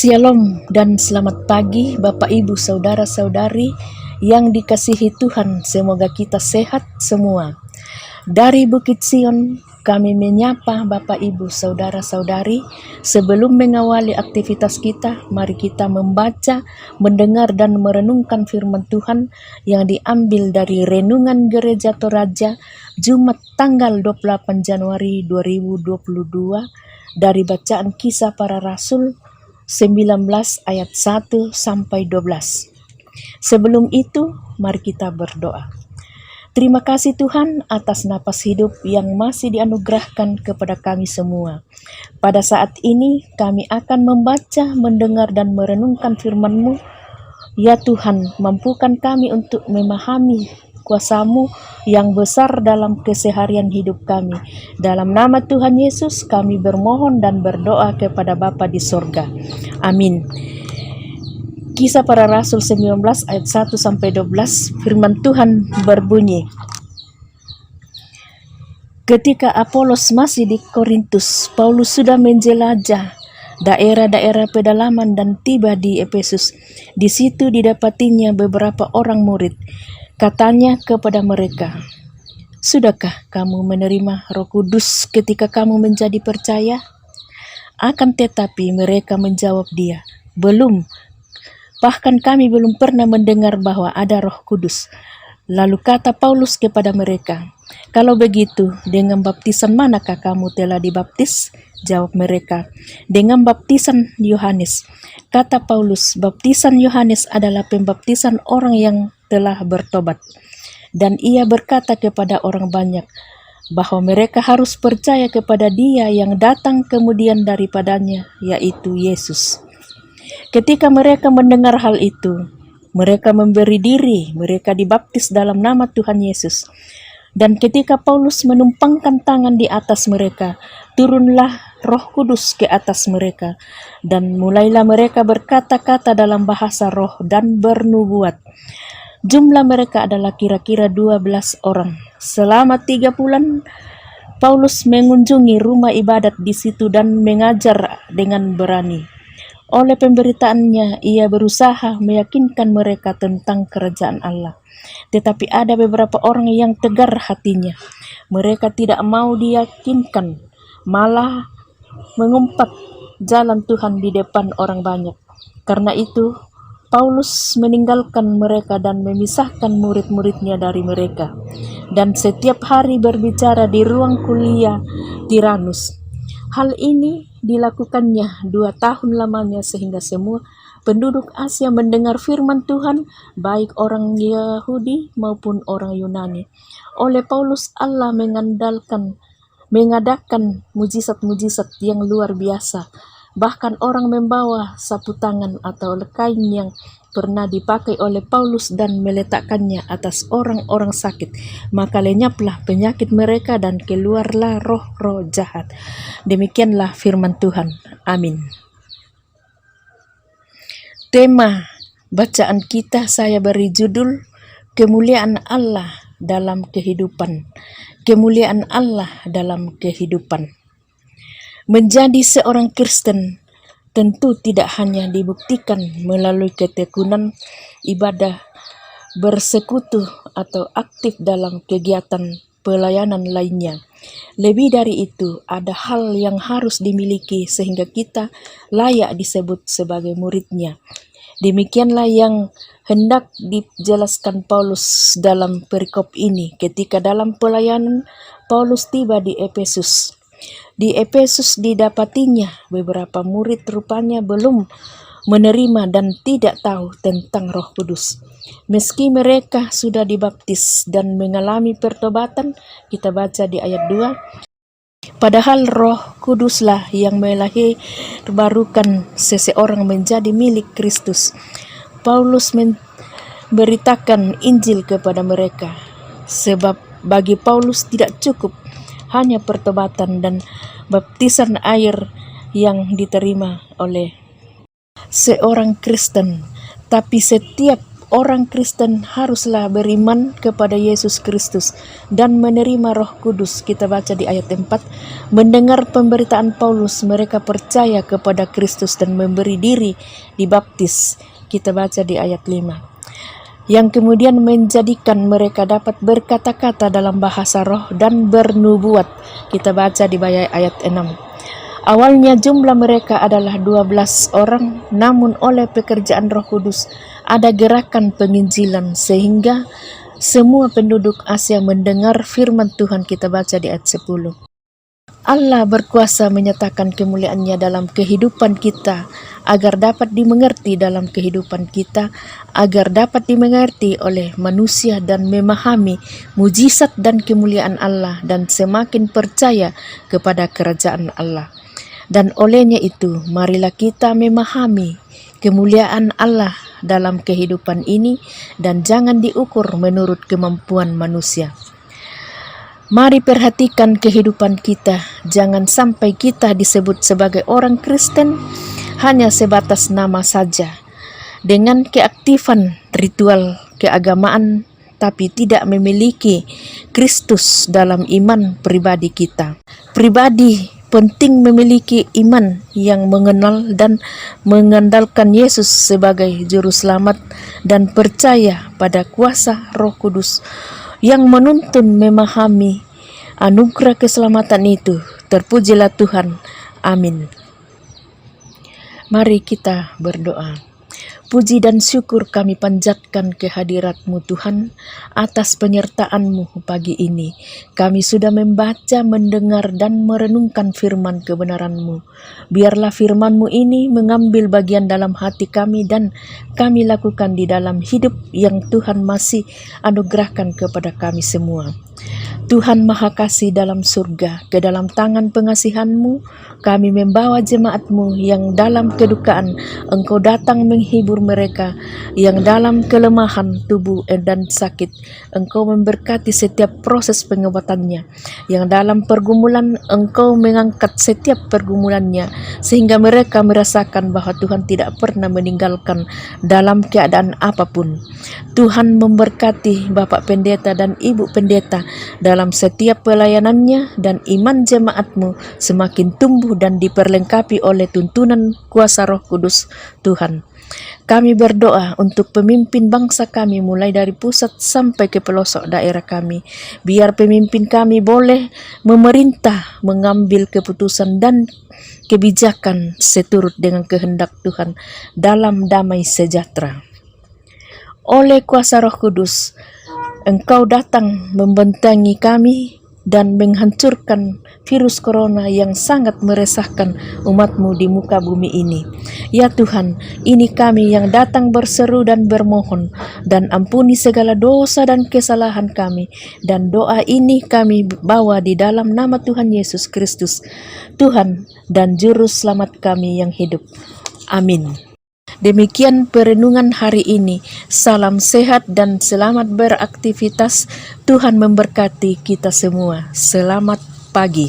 Shalom dan selamat pagi Bapak Ibu Saudara-saudari yang dikasihi Tuhan, semoga kita sehat semua. Dari Bukit Sion kami menyapa Bapak Ibu Saudara-saudari. Sebelum mengawali aktivitas kita, mari kita membaca, mendengar dan merenungkan firman Tuhan yang diambil dari Renungan Gereja Toraja Jumat tanggal 28 Januari 2022 dari bacaan Kisah Para Rasul 19 ayat 1 sampai 12. Sebelum itu, mari kita berdoa. Terima kasih Tuhan atas napas hidup yang masih dianugerahkan kepada kami semua. Pada saat ini kami akan membaca, mendengar dan merenungkan firman-Mu. Ya Tuhan, mampukan kami untuk memahami kuasa-Mu yang besar dalam keseharian hidup kami. Dalam nama Tuhan Yesus kami bermohon dan berdoa kepada Bapa di sorga. Amin. Kisah Para Rasul 19 ayat 1 sampai 12, firman Tuhan berbunyi. Ketika Apolos masih di Korintus, Paulus sudah menjelajah daerah-daerah pedalaman dan tiba di Efesus. Di situ didapatinya beberapa orang murid. Katanya kepada mereka, "Sudahkah kamu menerima Roh Kudus ketika kamu menjadi percaya?" Akan tetapi mereka menjawab dia, "Belum. Bahkan kami belum pernah mendengar bahwa ada Roh Kudus." Lalu kata Paulus kepada mereka, "Kalau begitu, dengan baptisan manakah kamu telah dibaptis?" Jawab mereka, "Dengan baptisan Yohanes." Kata Paulus, "Baptisan Yohanes adalah pembaptisan orang yang telah bertobat." Dan ia berkata kepada orang banyak bahwa mereka harus percaya kepada Dia yang datang kemudian daripadanya, yaitu Yesus. Ketika mereka mendengar hal itu, mereka memberi diri, mereka dibaptis dalam nama Tuhan Yesus. Dan ketika Paulus menumpangkan tangan di atas mereka, turunlah Roh Kudus ke atas mereka, dan mulailah mereka berkata-kata dalam bahasa roh dan bernubuat. Jumlah mereka adalah kira-kira 12 orang. Selama 3 bulan, Paulus mengunjungi rumah ibadat di situ dan mengajar dengan berani. Oleh pemberitaannya, ia berusaha meyakinkan mereka tentang kerajaan Allah. Tetapi ada beberapa orang yang tegar hatinya. Mereka tidak mau diyakinkan, malah mengumpat jalan Tuhan di depan orang banyak. Karena itu, Paulus meninggalkan mereka dan memisahkan murid-muridnya dari mereka. Dan setiap hari berbicara di ruang kuliah Tiranus. Hal ini dilakukannya 2 tahun lamanya sehingga semua penduduk Asia mendengar firman Tuhan, baik orang Yahudi maupun orang Yunani. Oleh Paulus Allah mengadakan mujizat-mujizat yang luar biasa. Bahkan orang membawa sapu tangan atau kain yang pernah dipakai oleh Paulus dan meletakkannya atas orang-orang sakit. Maka lenyaplah penyakit mereka dan keluarlah roh-roh jahat. Demikianlah firman Tuhan. Amin. Tema bacaan kita saya beri judul Kemuliaan Allah dalam kehidupan. Kemuliaan Allah dalam kehidupan. Menjadi seorang Kristen tentu tidak hanya dibuktikan melalui ketekunan ibadah, bersekutu atau aktif dalam kegiatan pelayanan lainnya. Lebih dari itu, ada hal yang harus dimiliki sehingga kita layak disebut sebagai muridnya. Demikianlah yang hendak dijelaskan Paulus dalam perikop ini ketika dalam pelayanan Paulus tiba di Efesus. Di Efesus didapatinya beberapa murid rupanya belum menerima dan tidak tahu tentang Roh Kudus. Meski mereka sudah dibaptis dan mengalami pertobatan, kita baca di ayat 2, padahal Roh Kuduslah yang melahirkan seseorang menjadi milik Kristus. Paulus memberitakan Injil kepada mereka, sebab bagi Paulus tidak cukup hanya pertobatan dan baptisan air yang diterima oleh seorang Kristen, tapi setiap orang Kristen haruslah beriman kepada Yesus Kristus dan menerima Roh Kudus. Kita baca di ayat 4, mendengar pemberitaan Paulus, mereka percaya kepada Kristus dan memberi diri dibaptis. Kita baca di ayat 5. Yang kemudian menjadikan mereka dapat berkata-kata dalam bahasa roh dan bernubuat. Kita baca di ayat 6. Awalnya jumlah mereka adalah 12 orang, namun oleh pekerjaan Roh Kudus ada gerakan penginjilan sehingga semua penduduk Asia mendengar firman Tuhan. Kita baca di ayat 10. Allah berkuasa menyatakan kemuliaan-Nya dalam kehidupan kita agar dapat dimengerti dalam kehidupan kita, agar dapat dimengerti oleh manusia dan memahami mujizat dan kemuliaan Allah dan semakin percaya kepada kerajaan Allah. Dan olehnya itu, marilah kita memahami kemuliaan Allah dalam kehidupan ini dan jangan diukur menurut kemampuan manusia. Mari perhatikan kehidupan kita, jangan sampai kita disebut sebagai orang Kristen hanya sebatas nama saja, dengan keaktifan ritual keagamaan tapi tidak memiliki Kristus dalam iman pribadi kita. Pribadi penting memiliki iman yang mengenal dan mengandalkan Yesus sebagai juru selamat dan percaya pada kuasa Roh Kudus yang menuntun memahami anugerah keselamatan itu. Terpujilah Tuhan. Amin. Mari kita berdoa. Puji dan syukur kami panjatkan kehadirat-Mu Tuhan atas penyertaan-Mu pagi ini. Kami sudah membaca, mendengar, dan merenungkan firman kebenaran-Mu. Biarlah firman-Mu ini mengambil bagian dalam hati kami dan kami lakukan di dalam hidup yang Tuhan masih anugerahkan kepada kami semua. Tuhan Maha Kasih dalam surga, ke dalam tangan pengasihan-Mu kami membawa jemaat-Mu yang dalam kedukaan Engkau datang menghibur mereka, yang dalam kelemahan tubuh dan sakit Engkau memberkati setiap proses pengobatannya, yang dalam pergumulan Engkau mengangkat setiap pergumulannya sehingga mereka merasakan bahwa Tuhan tidak pernah meninggalkan dalam keadaan apapun. Tuhan memberkati Bapak Pendeta dan Ibu Pendeta dalam setiap pelayanannya, dan iman jemaat-Mu semakin tumbuh dan diperlengkapi oleh tuntunan kuasa Roh Kudus Tuhan. Kami berdoa untuk pemimpin bangsa kami mulai dari pusat sampai ke pelosok daerah kami. Biar pemimpin kami boleh memerintah, mengambil keputusan dan kebijakan seturut dengan kehendak Tuhan dalam damai sejahtera. Oleh kuasa Roh Kudus, Engkau datang membentengi kami dan menghancurkan virus corona yang sangat meresahkan umat-Mu di muka bumi ini. Ya Tuhan, ini kami yang datang berseru dan bermohon, dan ampuni segala dosa dan kesalahan kami. Dan doa ini kami bawa di dalam nama Tuhan Yesus Kristus, Tuhan dan Juru Selamat kami yang hidup. Amin. Demikian perenungan hari ini. Salam sehat dan selamat beraktivitas. Tuhan memberkati kita semua. Selamat pagi.